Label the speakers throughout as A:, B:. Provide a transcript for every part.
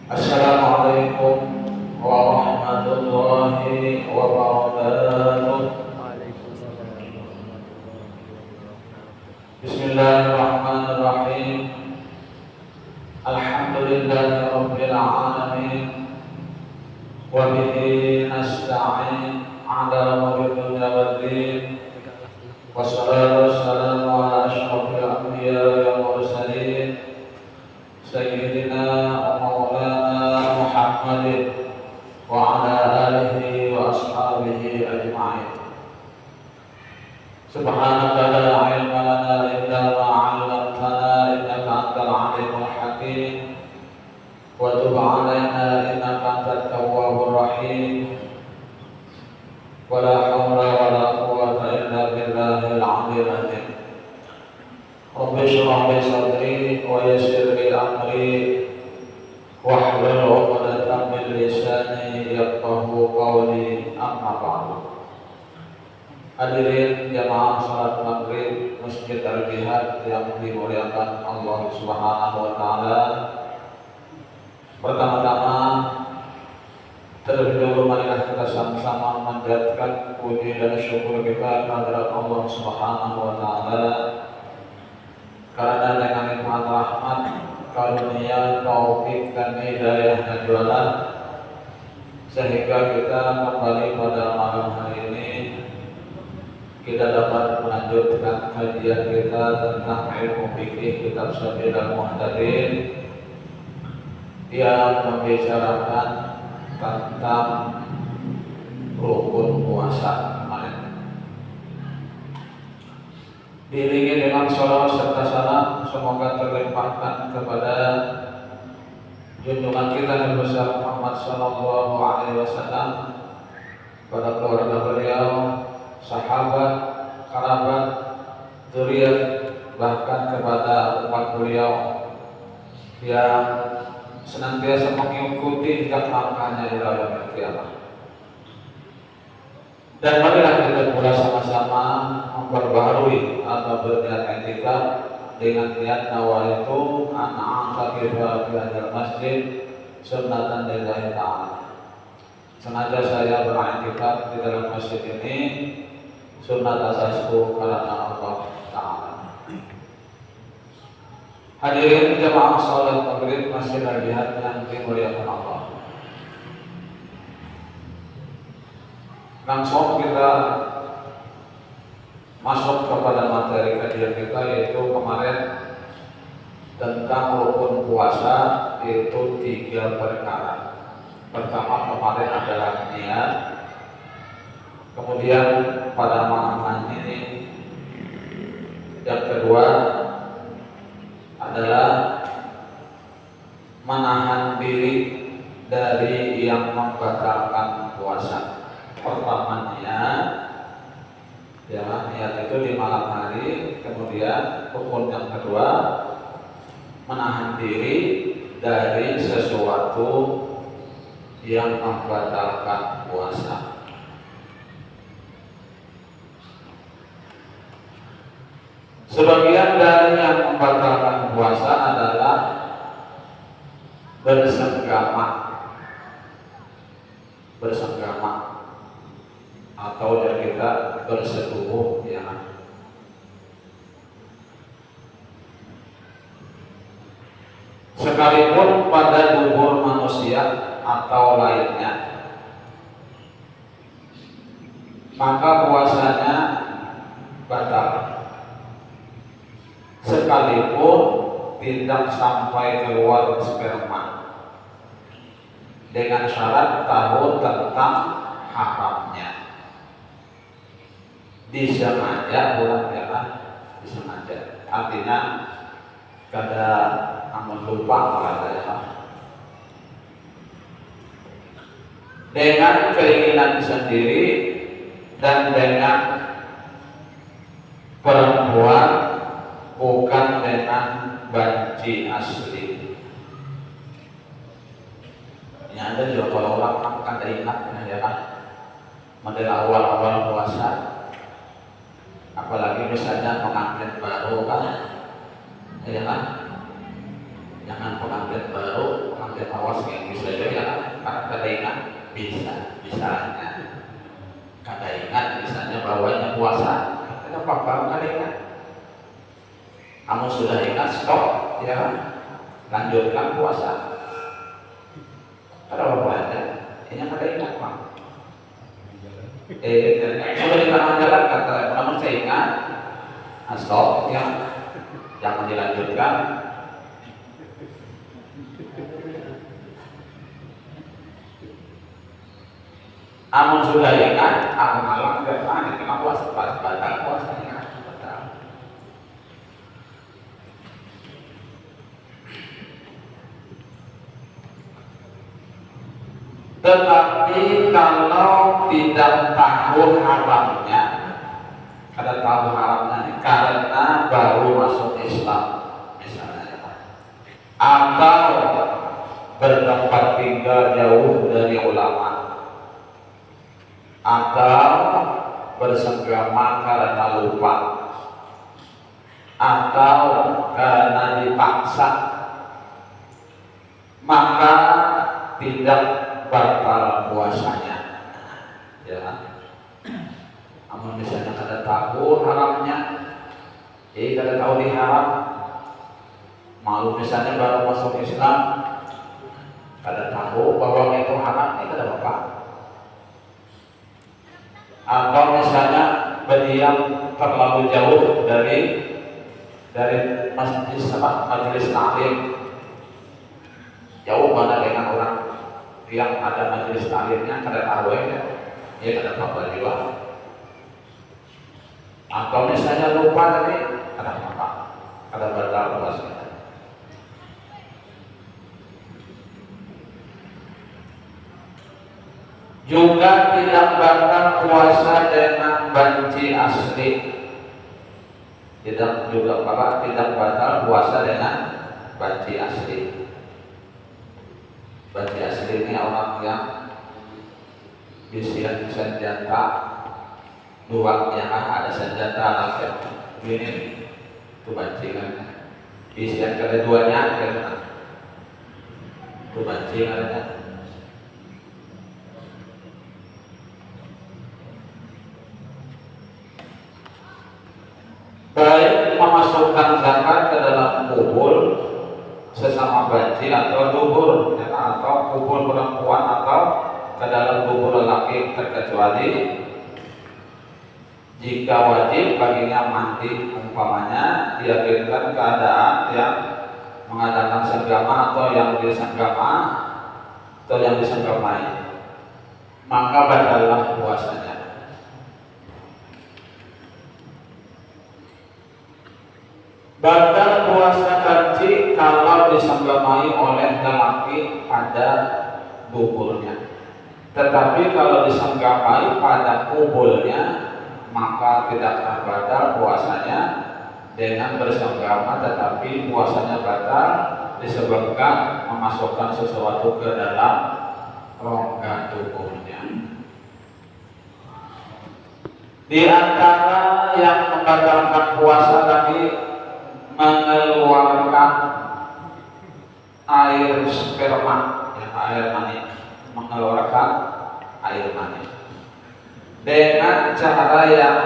A: Assalamualaikum warahmatullahi wabarakatuh. Bismillahirrahmanirrahim. Alhamdulillahi rabbil alamin. Wa bihi nasta'in 'ala umuri dunya waddin. Wassalatu wassalamu ala asyrafil anbiya'i wal mursalin sayyidina wa maulana Muhammadin wa ala alihi wa ashabihi ajma'in. Subhanaka la ilma lana illa ma 'allamtana innaka antal alimul hakim wa tub 'alaina innaka antat tawwabur rahim. Wa la hawla wa la quwwata illa billahil 'aliyyil 'azim. Rabbi shrah li sadri wa yassir li amri wahlul 'uqdatam min lisani yafqahu qawli, amma ba'du. Hadirin jamaah salat maghrib Masjid Al-Jihad yang dimuliakan Allah Subhanahu wa taala. Pertama-tama terlebih dahulu marilah kita sama-sama memanjatkan puji dan syukur kita kepada Allah Subhanahu wa taala karena dengan nikmat rahmat, karunia, taufik dan hidayah jualan sehingga kita kembali pada malam hari ini kita dapat melanjutkan kajian kita tentang ilmu fikih kitab Sabilul Muhtadin yang membicarakan tentang rukun puasa kemarin. Diiringi dengan sholawat serta salam semoga terlimpahkan kepada junjungan kita Nabi besar Muhammad sallallahu alaihi wasallam, pada keluarga beliau, sahabat, kerabat, zuriat, bahkan kepada umat beliau yang senantiasa mengikuti jejak langkahnya di dalam kiamat. Dan marilah kita pula sama-sama memperbaharui atau berniat i'tikaf dengan niat nawaitu an a'takifa fi hadzal masjid sunnatan lillahi ta'ala. Sengaja saya beriktikaf di dalam masjid ini sunnat asasku karena Allah Ta'ala. Hadirin jamaah salat maghrib Masjid Al-Jihad yang dimuliakan Allah. Langsung kita masuk kepada materi kajian kita, yaitu kemarin tentang rukun puasa, yaitu 3 perkara. Pertama kemarin adalah niat, kemudian pada malam ini yang kedua adalah menahan diri dari yang membatalkan puasa. Pertama niat, ya, niat itu di malam hari. Kemudian rukun yang kedua menahan diri dari sesuatu yang membatalkan puasa. Sebagian dari yang membatalkan puasa adalah bersenggama atau yang kita bersetubuh, ya. Sekalipun pada tubuh manusia atau lainnya, maka puasanya batal. Sekalipun tidak sampai keluar sperma, dengan syarat tahu tentang haramnya. Disengaja, bukan disengaja. artinya kada amun lupa katanya. Dengan keinginan sendiri dan dengan perempuan, bukan dengan banci asli. Ini ada juga kalau orang kan ingat ya kan, model awal-awal puasa, apalagi misalnya pengantin baru kan, ya kan, jangan pengantin baru, pengantin awas yang bisa juga ya kan, karena kada ingat misalnya kada ingat misalnya bawanya puasa, kada apa-apa kada ingat. Kamu sudah ingat stop, ya kan, lanjutkan puasa. Kada apa-apa aja, ini kada ingat bang. Sudah di tengah jalan kata, namun saya ingat, stop, ya, jangan dilanjutkan. Amun sudah ingat, malam nggak panik, kenapa puasa batal puasanya batal. Tetapi kalau tidak tahu haramnya, kada tahu haramnya karena baru masuk Islam misalnya, atau bertempat tinggal jauh dari ulama, atau bersenggama karena lupa, atau karena dipaksa, maka tidak batal puasanya. Ya, namun misalnya kada tahu haramnya, kada tahu diharam, malu misalnya baru masuk Islam, kada tahu bahwa itu haram, kada apa-apa. Atau misalnya berdiam terlalu jauh dari majelis taklim, jauh mana dengan orang yang ada majelis taklimnya, kada tahu ya kada apa-apa juga. Atau misalnya lupa tadi, kada apa-apa, kada batal puasanya. Juga tidak batal puasa dengan banci asli. Tidak batal puasa dengan banci asli. Banci asli ini orang yang bisian senjata dua, ya kan, ada senjata laser ini itu banci kan. Bisian keduanya kan itu banci kan. Baik memasukkan zakat ke dalam kubur sesama banci atau dubur, ya, atau kubur perempuan atau ke dalam kubur lelaki, terkecuali jika wajib baginya mandi, umpamanya diyakinkan keadaan yang mengadakan senggama atau yang disenggama atau yang disenggamai, maka batallah puasanya. Batal puasa banci kalau disenggamai oleh lelaki pada buburnya. Tetapi kalau disenggamai pada kubulnya, maka tidak batal puasanya dengan bersenggama, tetapi puasanya batal disebabkan memasukkan sesuatu ke dalam rongga tubuhnya. Di antara yang membatalkan puasa tadi, mengeluarkan air sperma, ya, air mani, mengeluarkan air mani dengan cara yang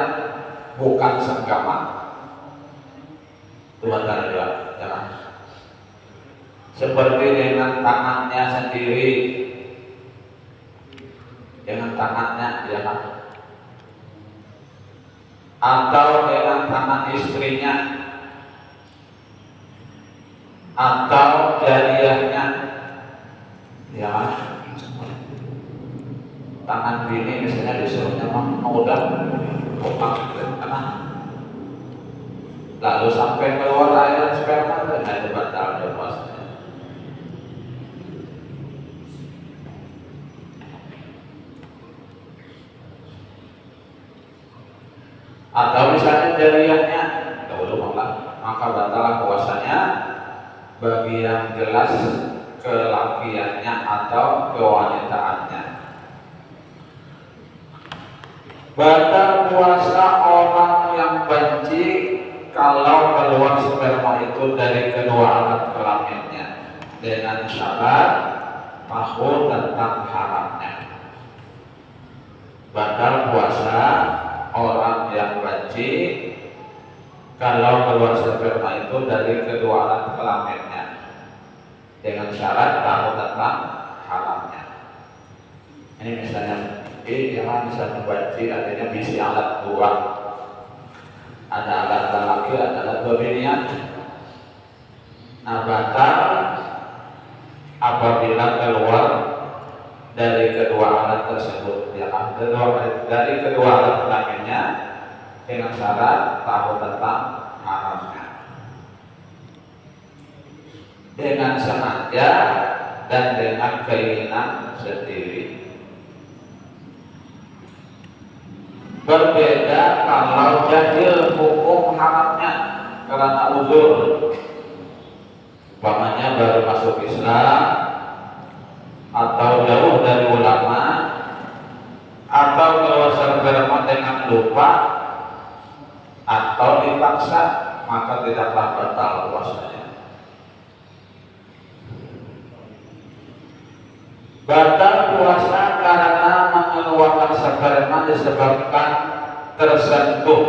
A: bukan senggama, itu antara dua, ya. Seperti dengan tangannya sendiri, dengan tangannya, ya, atau dengan tangan istrinya, atau jariahnya, ya, tangan bini misalnya disuruhnya mau udah karena lalu sampai keluar air sperma, itu batal puasanya. Atau misalnya jariahnya dahulu maka batal puasanya bagi yang jelas kelakiannya atau kewanitaannya. Batal puasa orang yang benci kalau keluar sperma itu dari kedua alat kelaminnya dengan syarat tahu tentang haramnya. Batal puasa orang yang benci kalau keluar sperma itu dari kedua alat kelaminnya dengan syarat tahu tentang haramnya. Ini misalnya jangan bisa membenci, artinya bisi alat dua, ada alat laki, ada alat berbinian. Nah, batal apabila keluar dari kedua alat tersebut, ya kan? Dari kedua alat kelaminnya dengan syarat tahu tentang haramnya, dengan sengaja dan dengan keinginan sendiri. Berbeda kalau jahil hukum haramnya karena uzur, umpamanya baru masuk Islam atau jauh dari ulama atau keluar sperma dengan lupa atau dipaksa, maka tidaklah batal puasanya. Batal puasa karena mengeluarkan sperma disebabkan tersentuh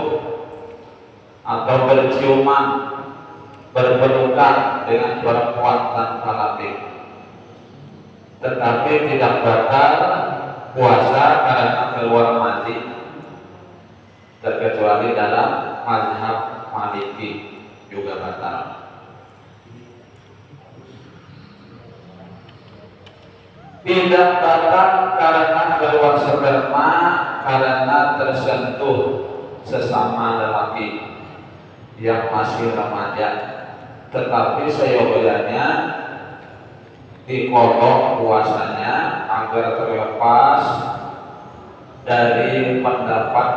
A: atau berciuman, berpelukan dengan perempuan tanpa labik. Tetapi tidak batal puasa karena keluar mani, terkecuali dalam mazhab Maliki juga batal. Tidak batal karena keluar sperma karena tersentuh sesama lelaki yang masih remaja, tetapi seyogyanya dikodok puasanya agar terlepas dari pendapat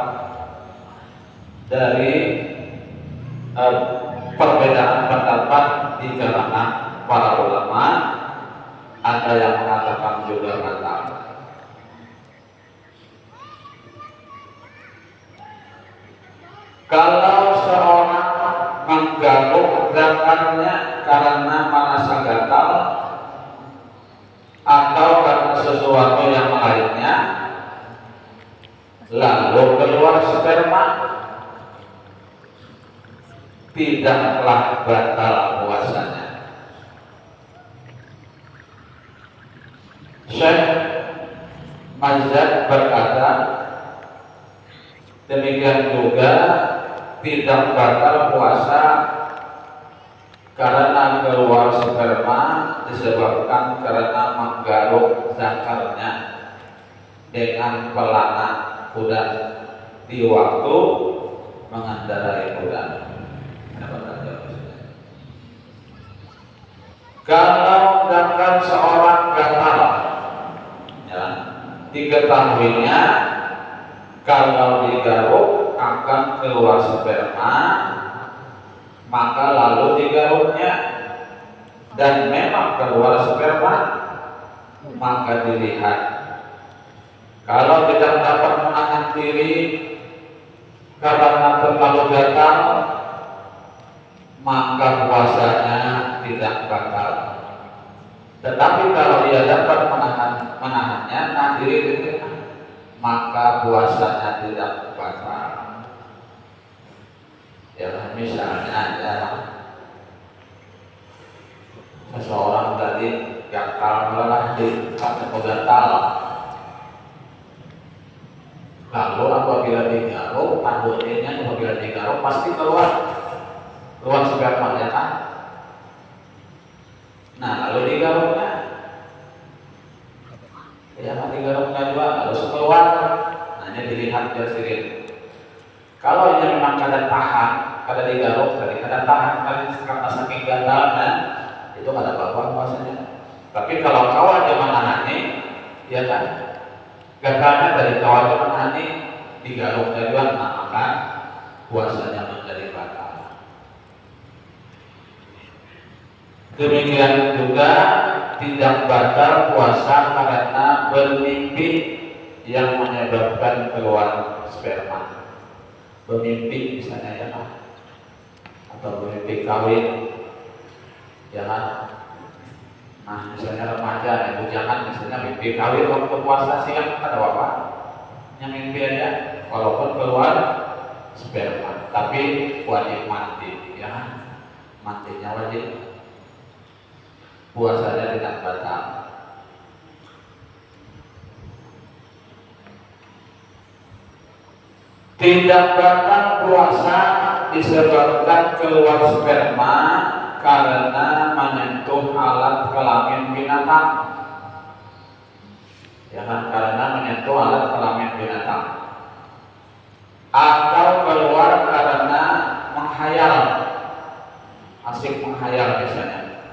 A: perbedaan pendapat di kalangan para ulama. Ada yang mengatakan juga batal. Kalau seorang menggaruk zakarnya karena merasa gatal atau karena sesuatu yang lainnya, lalu keluar sperma, tidaklah batal puasanya. Syekh Mazhab berkata, demikian juga tidak batal puasa karena keluar sperma disebabkan karena menggaruk zakarnya dengan pelana kuda di waktu mengendarai kuda. Kalau zakar seorang gatal, ya, diketahuinya kalau digaruk akan keluar sperma, maka lalu digaruknya dan memang keluar sperma, maka dilihat. Kalau tidak dapat menahan diri karena terlalu gatal, maka puasanya tidak batal. Tetapi kalau dia dapat menahannya, nahan diri, maka puasanya tidak batal. Ya, misalnya ada seseorang tadi gatal melelah di atau gatal, lalu apabila digaruk, anggotanya apabila digaruk pasti keluar sperma, ya kan? Nah, lalu digaruknya, ya kan, digaruknya juga lalu keluar. Nah, ini dilihat dari sini. Kalau ini memang kada tahan, kada digaruk, kada tahan, karena saking gatalnya, itu kada apa-apa puasanya. Tapi kalau kawal zaman anani, ya kan, gatalnya dari kawal zaman anani digaruk jaduan, maka puasanya menjadi batal. Demikian juga tidak batal puasa karena bermimpi yang menyebabkan keluar sperma. Bermimpi misalnya ya kan, atau bermimpi kawin, ya kan. Nah misalnya remaja ya bujangan misalnya mimpi kawin waktu puasa siang ada apa? Yang mimpi aja, walaupun keluar sperma, tapi wajib mandi, ya kan? Mandinya wajib. Puasanya tidak batal. Tidak batal puasa disebabkan keluar sperma karena menyentuh alat kelamin binatang. Ya kan, karena menyentuh alat kelamin binatang. Atau keluar karena menghayal, asik menghayal biasanya.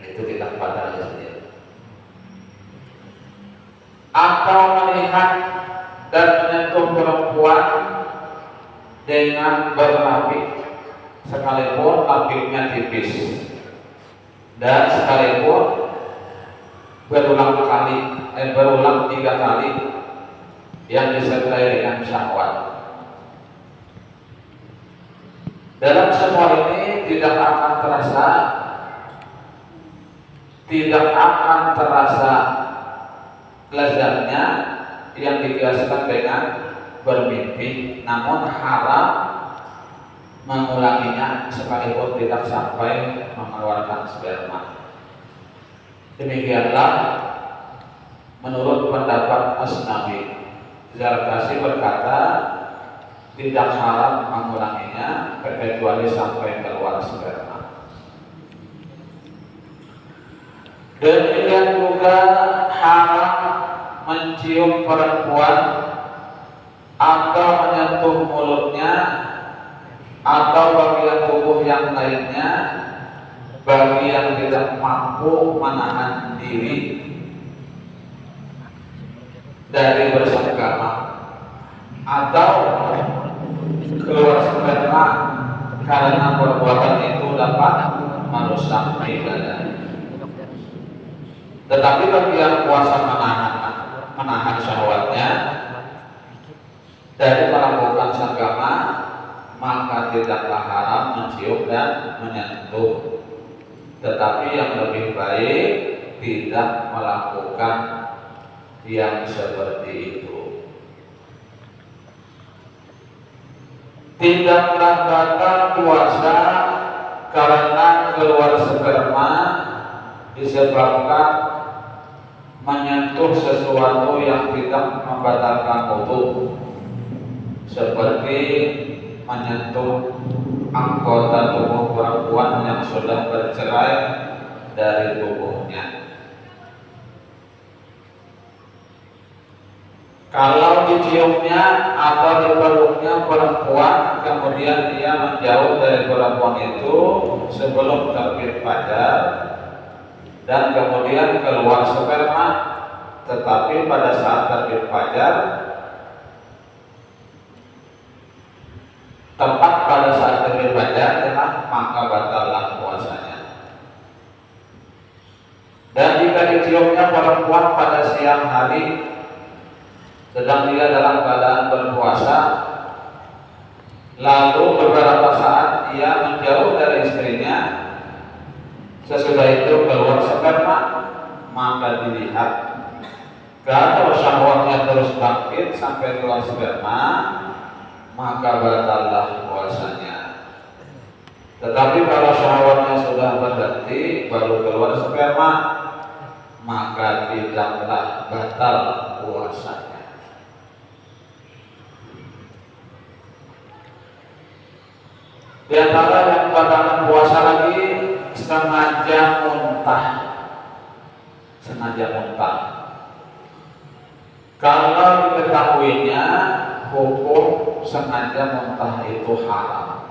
A: Itu tidak batal sendiri. Atau melihat dan menyentuh perempuan dengan berlapik sekalipun lapiknya tipis dan sekalipun berulang 3 kali yang disertai dengan syahwat. Dalam semua ini tidak akan terasa lezatnya yang dikiaskan dengan bermimpi, namun haram mengulanginya sekalipun tidak sampai mengeluarkan sperma. Demikianlah menurut pendapat Asnawi. Zarkasi berkata tidak haram mengulanginya kecuali sampai keluar sperma. Demikian juga haram mencium perempuan atau menyentuh mulutnya atau bagian tubuh yang lainnya bagi yang tidak mampu menahan diri dari bersenggama atau keluar sperma karena perbuatan itu dapat merusak ibadah. Tetapi bagi yang kuasa menahan syahwatnya dari melakukan senggama, maka tidaklah haram mencium dan menyentuh. Tetapi yang lebih baik tidak melakukan yang seperti itu. Tidaklah batal puasa karena keluar sperma disebabkan menyentuh sesuatu yang tidak membatalkan wudu, seperti menyentuh anggota tubuh perempuan yang sudah bercerai dari tubuhnya. Kalau diciumnya atau dipeluknya perempuan, kemudian dia menjauh dari perempuan itu sebelum terbit fajar dan kemudian keluar sperma, tetapi pada saat terbit fajar, tepat pada saat terbit fajar, maka batallah puasanya. Dan jika diciumnya perempuan pada siang hari, sedang dia dalam keadaan berpuasa, lalu beberapa saat ia menjauh dari istrinya, sesudah itu keluar sperma, maka dilihat. Kalau syahwatnya terus bangkit sampai keluar sperma, maka batallah puasanya. Tetapi kalau syahwatnya sudah berhenti baru keluar sperma, maka tidaklah batal puasanya. Di antara yang batalkan puasa lagi sengaja muntah. Kalau diketahuinya hukum sengaja muntah itu haram,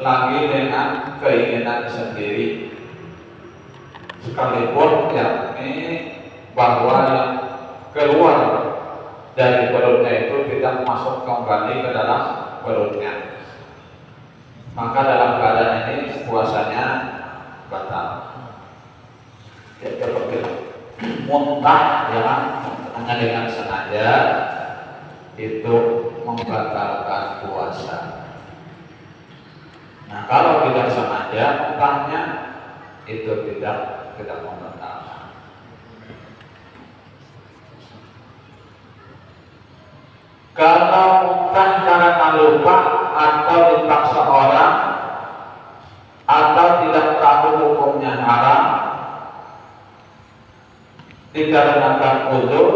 A: lagi dengan keinginan sendiri, sekalipun yakni bahwa yang keluar dari perutnya itu tidak masuk kembali ke dalam perutnya, maka dalam keadaan ini puasanya batal. Ya, seperti muntah ya kan, hanya dengan sengaja itu membatalkan puasa. Nah, kalau tidak sengaja muntahnya itu tidak membatalkan. Kalau muntah karena lupa atau dipaksa orang atau tidak tahu hukumnya haram, dikarenakan uzur,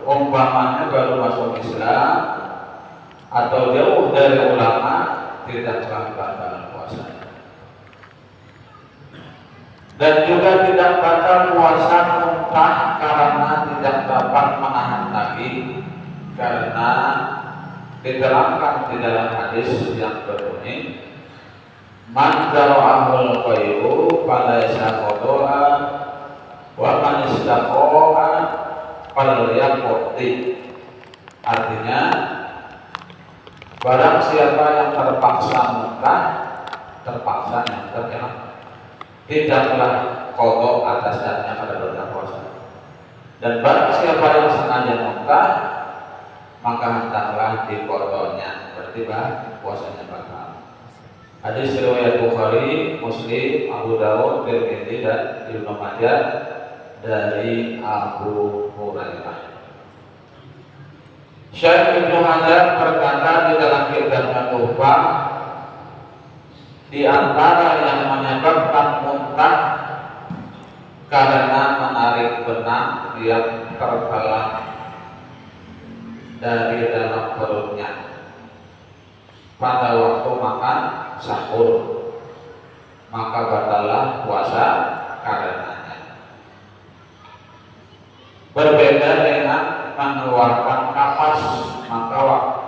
A: umpamanya baru masuk Islam atau jauh dari ulama, tidaklah batal puasanya. Dan juga tidak batal puasa muntah karena tidak dapat menahan lagi, karena diterangkan di dalam hadis yang berbunyi, man zara'ahul qayru falaysa qada'a wa man istaqa'a falyaqdi. Artinya, barang siapa yang terpaksa muntah, terpaksa muntah ya, tidaklah qada atas dasarnya pada dosa puasa. Dan barang siapa yang sengaja muntah, maka hendaklah diqadanya, berarti puasanya batal. Hadis riwayat Bukhari, Muslim, Abu Dawud, Tirmidzi dan Ibnu Majah dari Abu Hurairah. Syekh Ibnu Hajar berkata di dalam kitabnya Tuhfah, di antara yang menyebabkan muntah karena menarik benang yang terbelah dari dalam perutnya pada waktu makan sahur, maka batallah puasa karenanya. Berbeda dengan mengeluarkan kapas, maka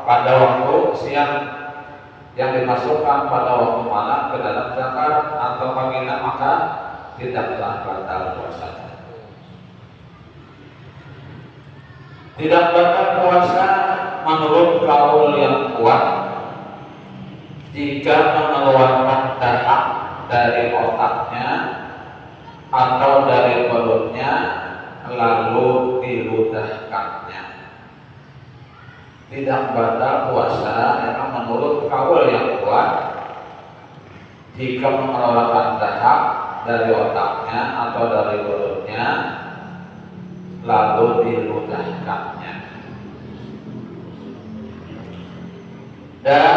A: pada waktu siang yang dimasukkan pada waktu malam ke dalam zakar atau panggilan, maka tidaklah batal puasanya. Tidak batal puasa menurut kaul yang kuat jika mengeluarkan darah dari otaknya atau dari perutnya lalu diludahkannya. Tidak batal puasa yang menurut kaul yang kuat jika mengeluarkan darah dari otaknya atau dari perutnya lalu diludahkannya. Dan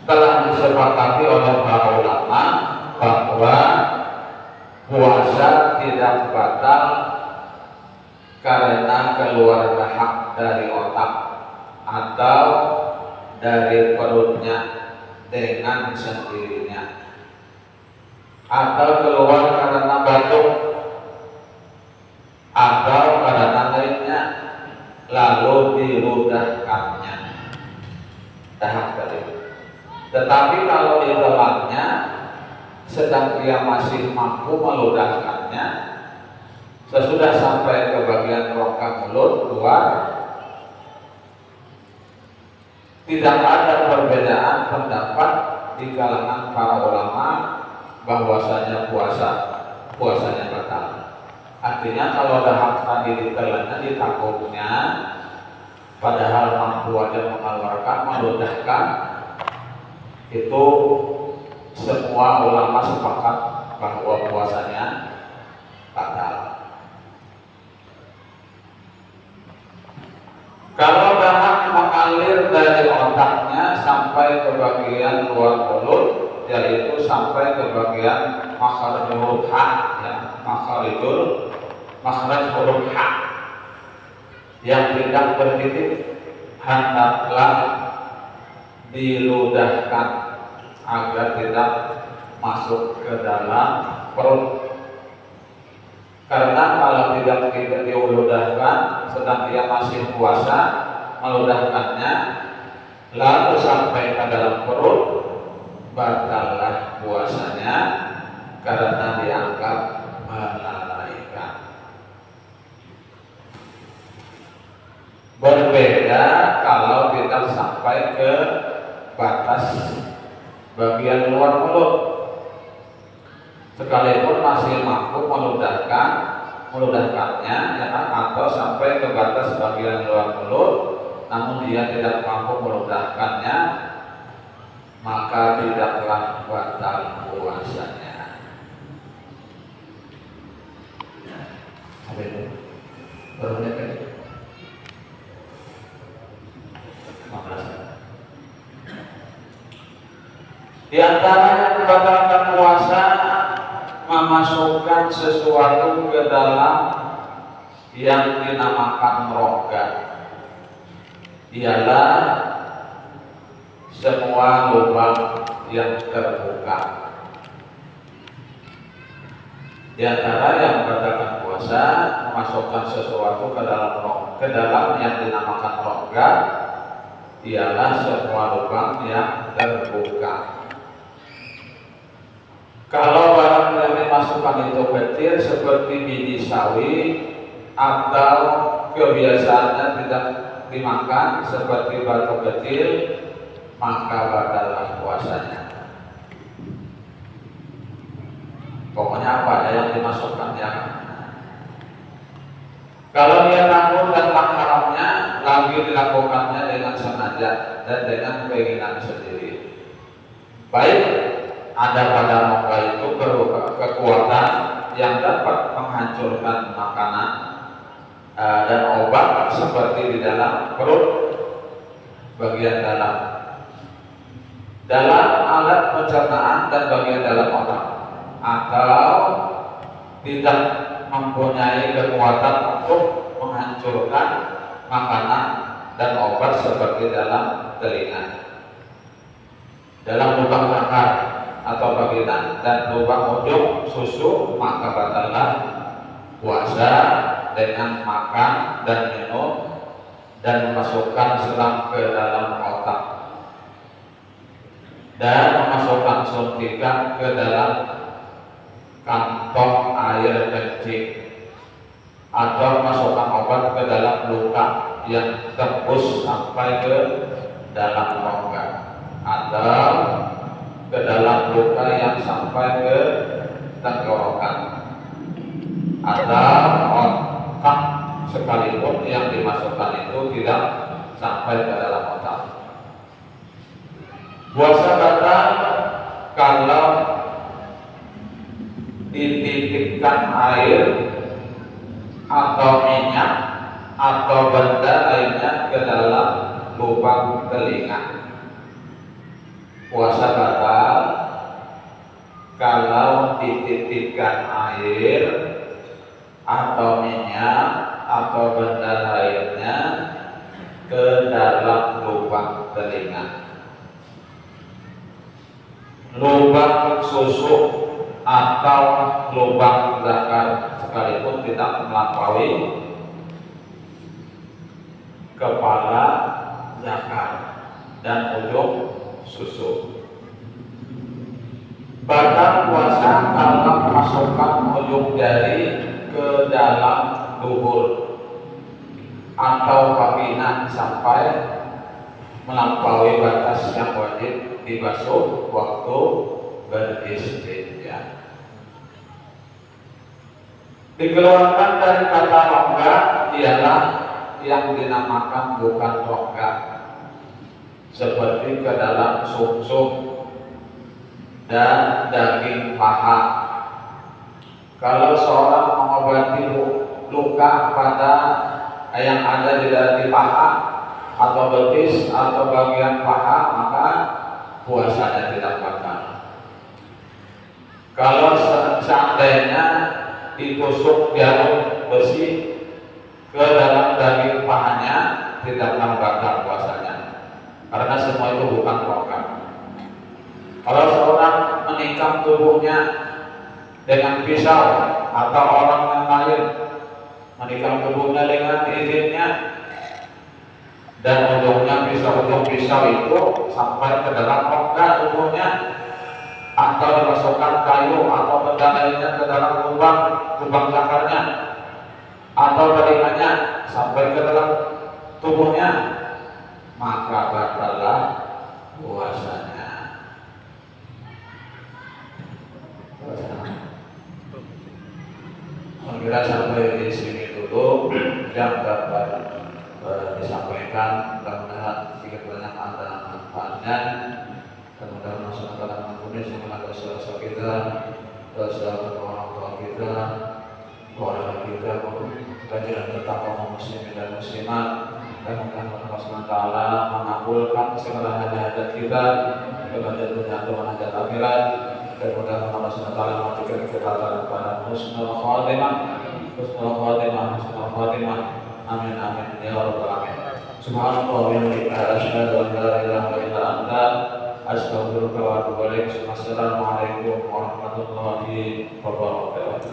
A: telah disepakati oleh para ulama bahwa puasa tidak batal karena keluar dahak dari otak atau dari perutnya dengan sendirinya, atau keluar karena batuk atau karena lainnya lalu diludahkannya dahak tadi. Tetapi kalau ditelannya sedang dia masih mampu meludahkannya, sesudah sampai ke bagian rongga mulut keluar, tidak ada perbedaan pendapat di kalangan para ulama bahwasanya puasanya batal. Artinya kalau dahak tadi ditelannya, ditakutnya, padahal mampu aja mengeluarkan, meludahkan, itu semua ulama sepakat bahwa puasanya batal. Kalau dahak mengalir dari otaknya sampai ke bagian luar mulut, yaitu sampai ke bagian makhraj huruf H, ya, makhraj huruf H yang tidak bertitik, hendaklah diludahkan agar tidak masuk ke dalam perut. Karena kalau tidak diludahkan sedang dia masih puasa, meludahkannya lalu sampai ke dalam perut, batallah puasanya karena dianggap melalaikan. Berbeda kalau tidak sampai ke batas bagian luar mulut, sekalipun masih mampu meludahkannya ya, atau sampai ke batas bagian luar mulut, namun dia tidak mampu meludahkannya, maka tidaklah batal puasanya. Apa itu? Barunya kan? 15. Di antara yang membatalkan puasa, memasukkan sesuatu ke dalam yang dinamakan rongga, ialah semua lubang yang terbuka. Di antara yang membatalkan puasa, memasukkan sesuatu ke dalam yang dinamakan rongga, ialah semua lubang yang terbuka. Kalau barang yang dimasukkan itu kecil seperti biji sawi, atau kebiasaannya tidak dimakan seperti batu kecil, maka batallah puasanya. Pokoknya apa yang dimasukkan ya. Kalau dia takut tentang haramnya, lagi dilakukannya dengan sengaja dan dengan keinginan sendiri, baik ada pada rongga itu kekuatan yang dapat menghancurkan makanan dan obat seperti di dalam perut bagian dalam alat pencernaan dan bagian dalam otak, atau tidak mempunyai kekuatan untuk menghancurkan makanan dan obat seperti dalam telinga, dalam lubang zakar atau vagina dan lubang ujung susu, maka batallah puasa dengan makan dan minum dan memasukkan selang ke dalam otak dan memasukkan suntikan ke dalam kantong air kencing, atau memasukkan obat ke dalam luka yang tembus sampai ke dalam rongga, atau ke dalam luka yang sampai ke tenggorokan, atau otak sekalipun yang dimasukkan itu tidak sampai ke dalam otak. Puasa batal kalau dititikkan air atau minyak atau benda lainnya ke dalam lubang telinga. Puasa batal kalau dititikkan air atau minyak atau benda lainnya ke dalam lubang telinga. Lubang susu atau lubang zakar sekalipun tidak melampaui kepala zakar dan ujung susu. Batal puasa kalau memasukkan ujung jari ke dalam dubur atau vagina sampai melampaui batas yang wajib dibasuh waktu beristinja. Dikeluarkan dari kata rongga ialah yang dinamakan bukan rongga, seperti ke dalam sumsum dan daging paha. Kalau seorang mengobati luka pada yang ada di paha atau betis atau bagian paha, maka puasanya tidak batal. Kalau seandainya ditusuk jarum besi ke dalam daging pahanya, tidaklah batal puasanya, karena semua itu bukan rongga. Kalau seorang menikam tubuhnya dengan pisau atau orang yang lain menikam tubuhnya dengan izinnya dan ujung pisau itu sampai ke dalam rongga tubuhnya, atau dimasukkan kayu atau benda lainnya ke dalam lubang cakarnya, atau telinganya sampai ke dalam tubuhnya, maka batallah puasanya. Kira sampai di sini dulu yang dapat disampaikan. Mudah-mudahan sedikit banyak ada manfaatnya, dan mudah-mudahan masyarakat mengampuni segala dosa-dosa kita, dosa orang tua kita, keluarga kita, kajian tentang kaum muslimin dan muslimat, dan mudah-mudahan Allah SWT mengabulkan segala hajat-hajat kita, hajat dunia dan hajat akhirat, dan mudah-mudahan Allah SWT memberikan kita pada husnul khatimah. Amin amin ya rabbal alamin. Subhanallah wa bihamdihi asyhadu an la ilaha illa anta astaghfiruka wa atubu ilaik. Assalamualaikum warahmatullahi wabarakatuh.